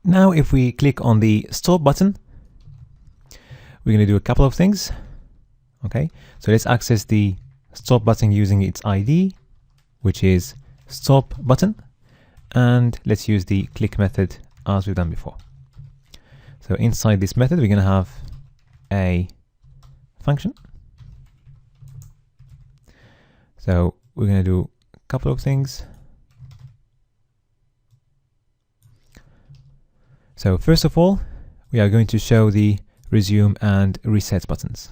Now if we click on the stop button, we're going to do a couple of things. Okay, so let's access the stop button using its ID, which is stop button, and let's use the click method as we've done before. So inside this method, we're going to have a function. So we're going to do a couple of things. So first of all, we are going to show the resume and reset buttons.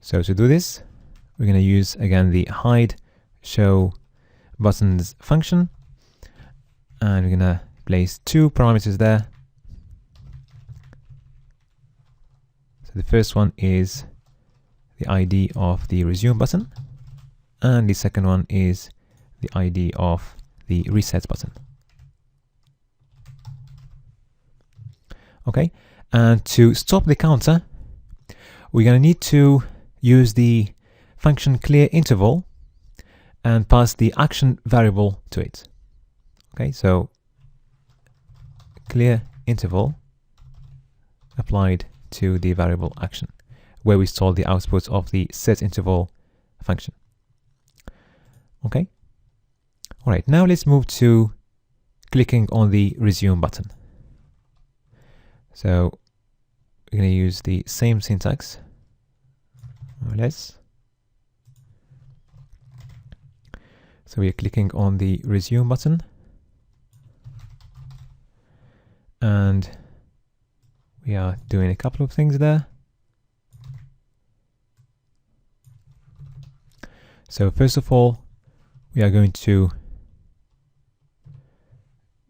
So to do this, we're going to use again the hide show buttons function, and we're going to place two parameters there. So the first one is the ID of the resume button, and the second one is the ID of the reset button. Okay, and to stop the counter, we're going to need to use the function clear interval and pass the action variable to it. Okay, so clear interval applied to the variable action, where we store the output of the set interval function. Okay, all right, now let's move to clicking on the resume button. So we're going to use the same syntax, more or less. So we are clicking on the resume button, and we are doing a couple of things there. So first of all, we are going to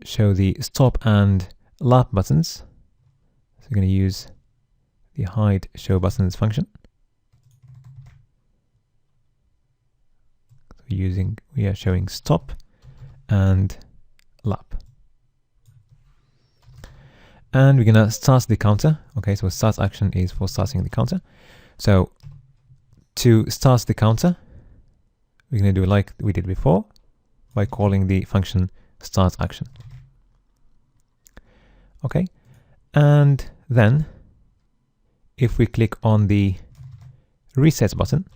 show the stop and lap buttons. So we're going to use the hide show buttons function. We are showing stop and lap. And we're going to start the counter. Okay, so start action is for starting the counter. So to start the counter, we're going to do like we did before by calling the function start action. Okay, and then if we click on the reset button,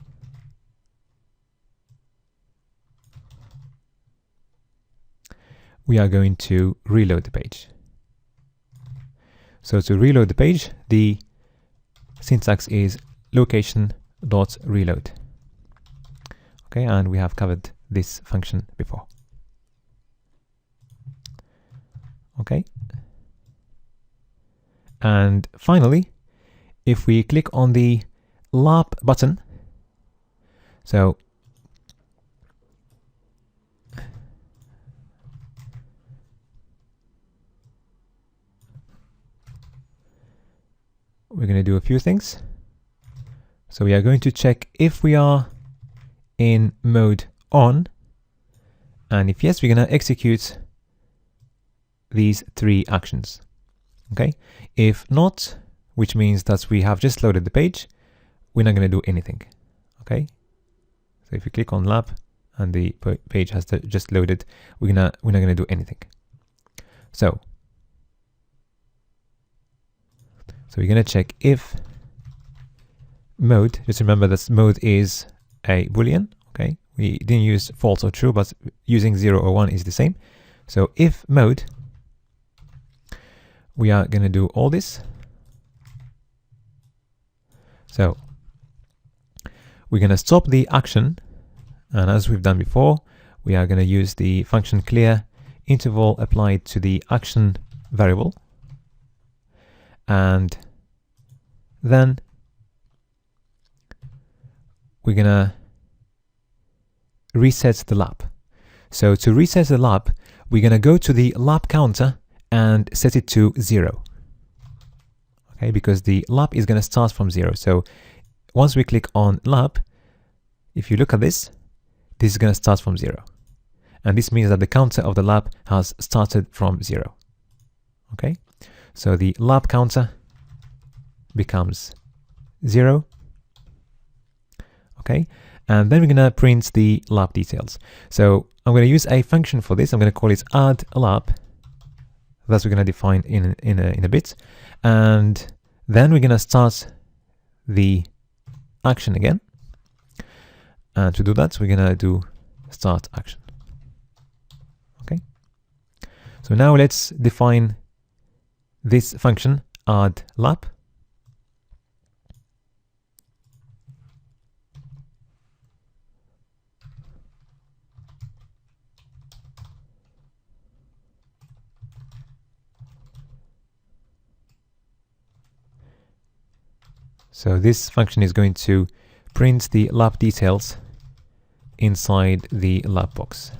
we are going to reload the page. So to reload the page, the syntax is location.reload. Okay, and we have covered this function before. Okay. And finally, if we click on the lap button, so we're going to do a few things. So we are going to check if we are in mode on, and if yes, we're going to execute these three actions. Okay, if not, which means that we have just loaded the page, we're not going to do anything. Okay, so if you click on lap and the page has just loaded, we're not going to do anything. So we're going to check if mode, just remember that mode is a boolean. Okay, we didn't use false or true, but using 0 or 1 is the same. So if mode, we are going to do all this. So we're going to stop the action, and as we've done before, we are going to use the function clear interval applied to the action variable, and then we're going to reset the lap. So to reset the lap, we're going to go to the lap counter and set it to 0. Okay, because the lap is going to start from 0. So once we click on lap, if you look at this, this is going to start from 0. And this means that the counter of the lap has started from 0. Okay, so the lap counter becomes 0. Okay, And then we're going to print the lab details. So I'm going to use a function for this. I'm going to call it add lab. That's what we're going to define in a bit. And then we're going to start the action again. And to do that, we're going to do start action. Okay. So now let's define this function add lab. So this function is going to print the lab details inside the lab box.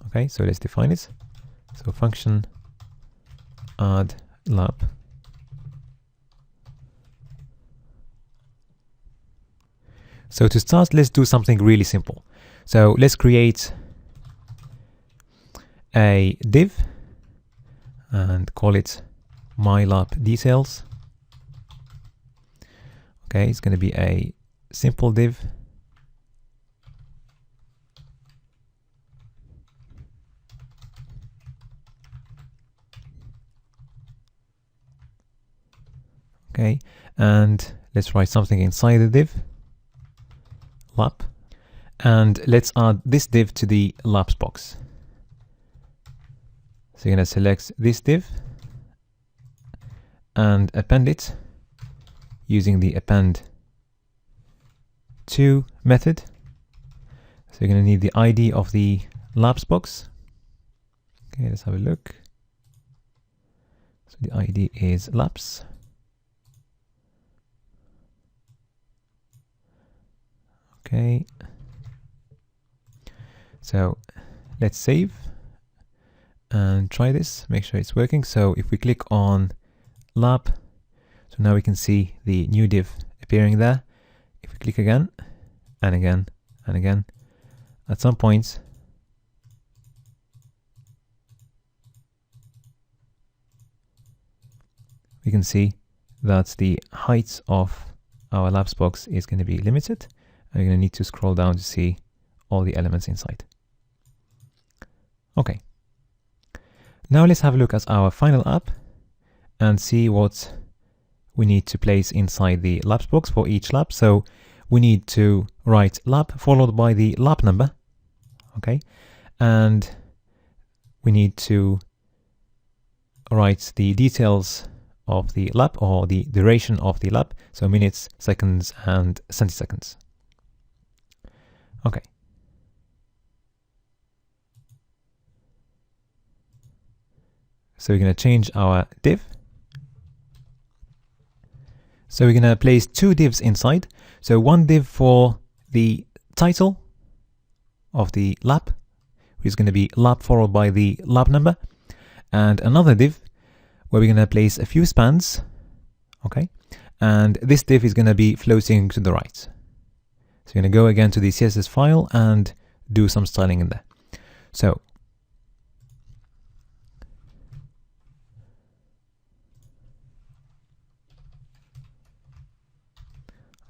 Okay, so let's define it. So function add lab. So to start, let's do something really simple. So let's create a div and call it my lab details. Okay, it's going to be a simple div. Okay, and let's write something inside the div lab, and let's add this div to the labs box. So you're going to select this div and append it using the append to method. So you're going to need the ID of the labs box. Okay, let's have a look. So the ID is labs. Okay. So let's save and try this, make sure it's working. So if we click on lab, so now we can see the new div appearing there. If we click again and again and again, at some point we can see that the height of our labs box is going to be limited, and we're going to need to scroll down to see all the elements inside. Okay, now let's have a look at our final app and see what we need to place inside the labs box for each lab. So we need to write lab followed by the lab number. Okay, and we need to write the details of the lab, or the duration of the lab, so minutes, seconds, and centiseconds. Okay. So we're going to change our div. So we're going to place two divs inside. So one div for the title of the lab, which is going to be lab followed by the lab number, and another div where we're going to place a few spans. Okay, and this div is going to be floating to the right. So you're going to go again to the CSS file and do some styling in there. So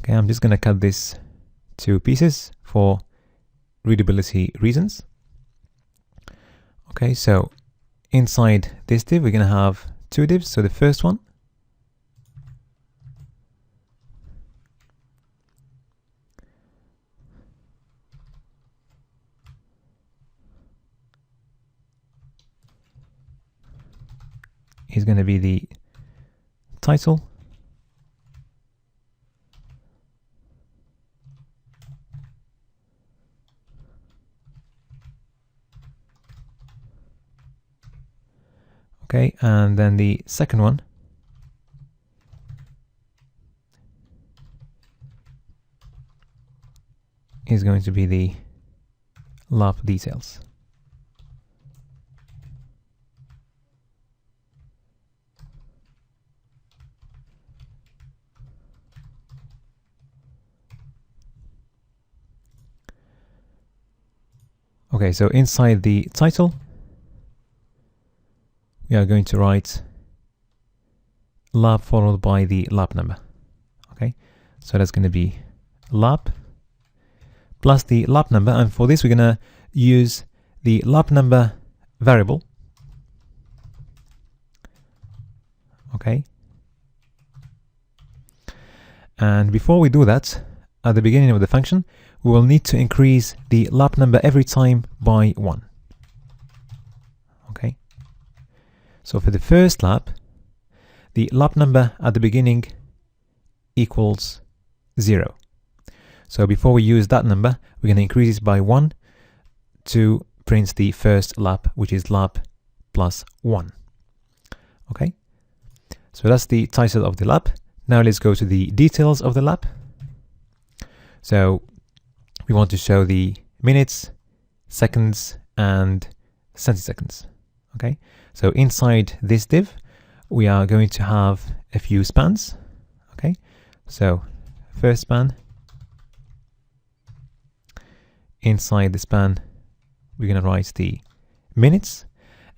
okay, I'm just going to cut this to pieces for readability reasons. Okay, so inside this div, we're going to have two divs. So the first one is going to be the title. Okay, and then the second one is going to be the lab details. Okay, so inside the title, we are going to write lab followed by the lab number. Okay, So that's going to be lap plus the lap number, and for this we're going to use the lap number variable. Okay. And before we do that, at the beginning of the function, we will need to increase the lap number every time by 1. Okay. So for the first lap, the lap number at the beginning equals 0. So before we use that number, we're going to increase it by 1 to print the first lap, which is lap plus 1. Okay. So that's the title of the lap. Now let's go to the details of the lap. So we want to show the minutes, seconds, and centiseconds. Okay. So inside this div, we are going to have a few spans. Okay. So first span. Inside the span, we're going to write the minutes.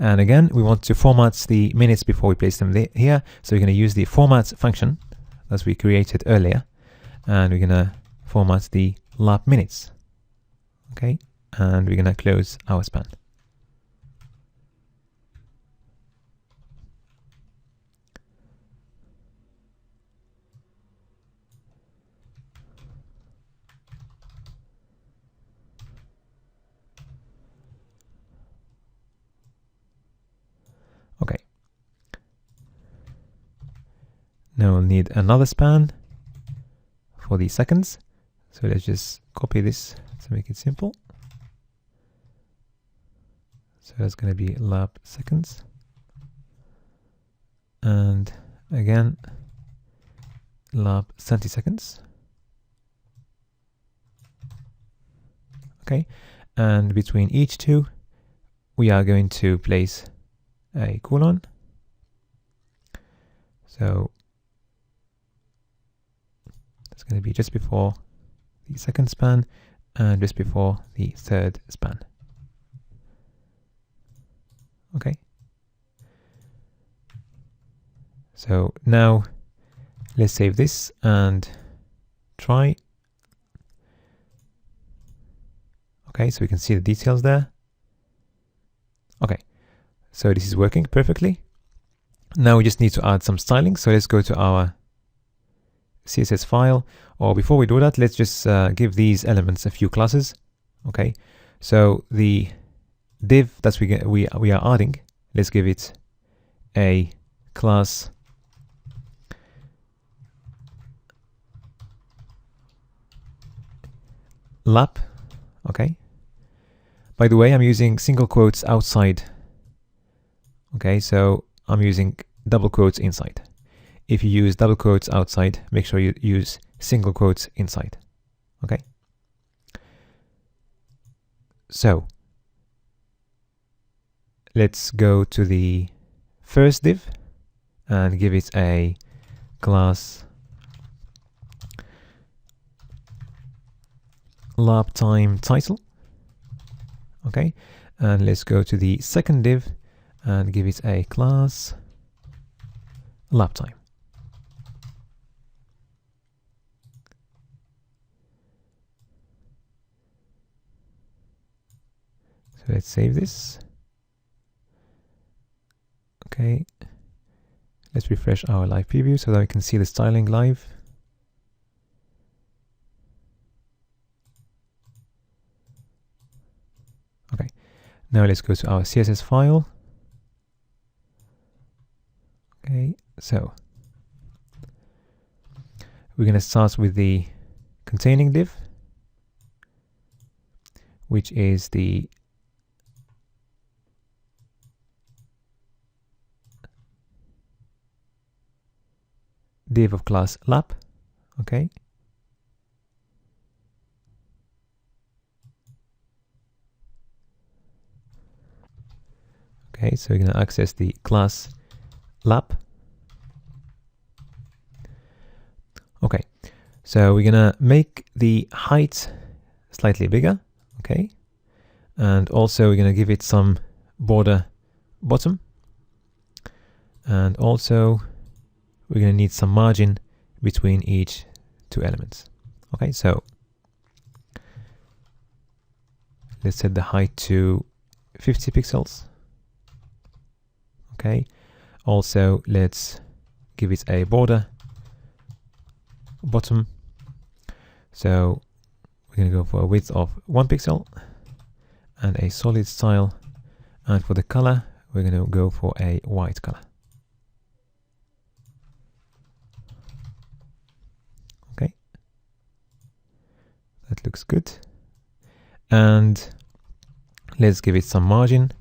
And again, we want to format the minutes before we place them here. So we're going to use the format function that we created earlier. And we're going to format the lap minutes. Okay. And we're going to close our span. Okay. Now we'll need another span for the seconds. So let's just copy this to make it simple. So that's going to be lap seconds. And again, lap centiseconds. Okay. And between each two, we are going to place a colon. So it's going to be just before the second span and just before the third span. Okay. So now let's save this and try. Okay, so we can see the details there. Okay. So this is working perfectly. Now we just need to add some styling. So let's go to our CSS file, or before we do that, let's just give these elements a few classes. Okay. So the div that we are adding, let's give it a class lap. Okay. By the way, I'm using single quotes outside. Okay, so I'm using double quotes inside. If you use double quotes outside, make sure you use single quotes inside. Okay. So let's go to the first div and give it a class lap time title. Okay, and let's go to the second div and give it a class lap time. So let's save this. Okay, let's refresh our live preview so that we can see the styling live. Okay, now let's go to our CSS file. Okay, so we're going to start with the containing div, which is the div of class lap. Okay. Okay, so we're going to access the class lap. Okay, so we're going to make the height slightly bigger. Okay, and also we're going to give it some border bottom, and also we're going to need some margin between each two elements. Okay, so let's set the height to 50 pixels. Okay, also let's give it a border bottom. So we're going to go for a width of 1 pixel and a solid style, and for the color we're going to go for a white color. Okay, that looks good. And let's give it some margin.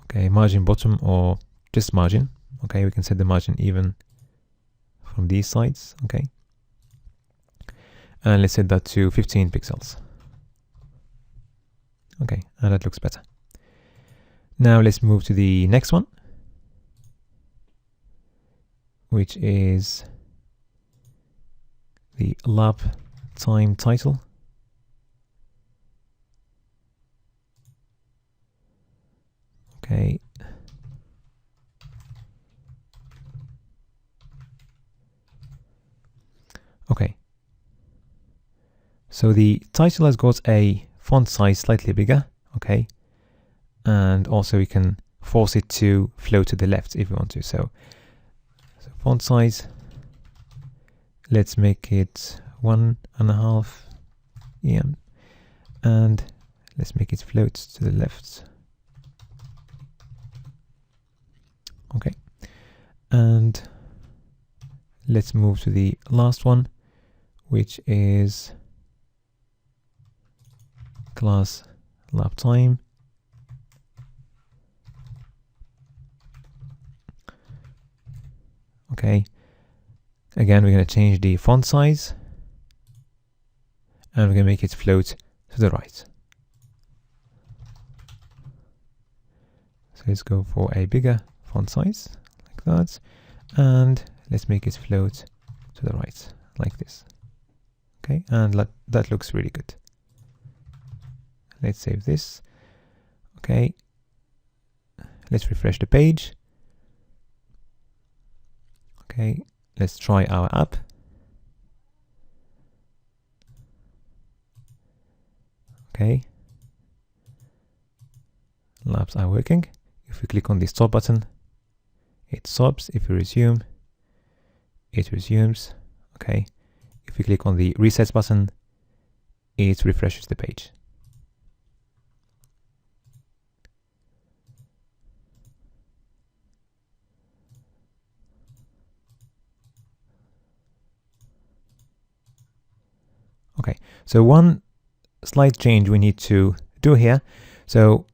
Okay, margin bottom or just margin. Okay, we can set the margin even from these sides. Okay, and let's set that to 15 pixels. Okay, and that looks better. Now let's move to the next one, which is the lab time title. Okay. Okay. So the title has got a font size slightly bigger. Okay. And also we can force it to flow to the left if we want to. So font size, let's make it 1.5 EM, and let's make it float to the left. Okay, and let's move to the last one, which is class lab time. Okay, again we're going to change the font size and we're going to make it float to the right. So let's go for a bigger font size like that, and let's make it float to the right like this. Okay, and that looks really good. Let's save this. Okay, let's refresh the page. Okay, let's try our app. Okay, labs are working. If we click on the stop button, it stops. If we resume, it resumes. Okay, if we click on the reset button, it refreshes the page. Okay, so one slight change we need to do here. So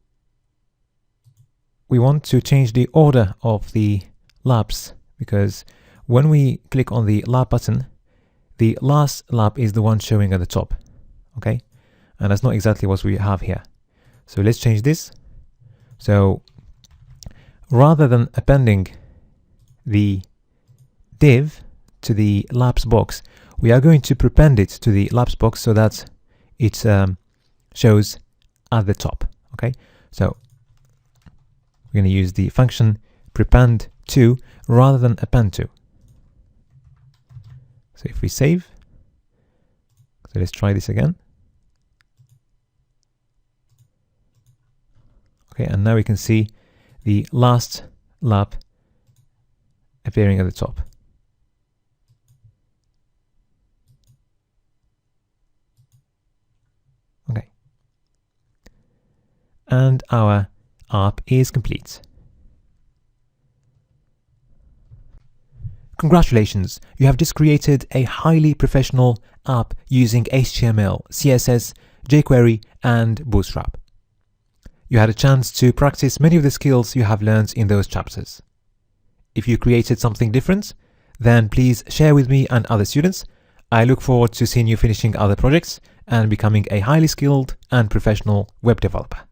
we want to change the order of the labs, because when we click on the lab button, the last lab is the one showing at the top. Okay, and that's not exactly what we have here. So let's change this. So rather than appending the div to the labs box, we are going to prepend it to the labs box so that it shows at the top. Okay, so we're going to use the function prepend to rather than append to. So if we save, so let's try this again. Okay, and now we can see the last lab appearing at the top. Okay, and our app is complete. Congratulations, you have just created a highly professional app using HTML, CSS, jQuery, and Bootstrap. You had a chance to practice many of the skills you have learned in those chapters. If you created something different, then please share with me and other students. I look forward to seeing you finishing other projects and becoming a highly skilled and professional web developer.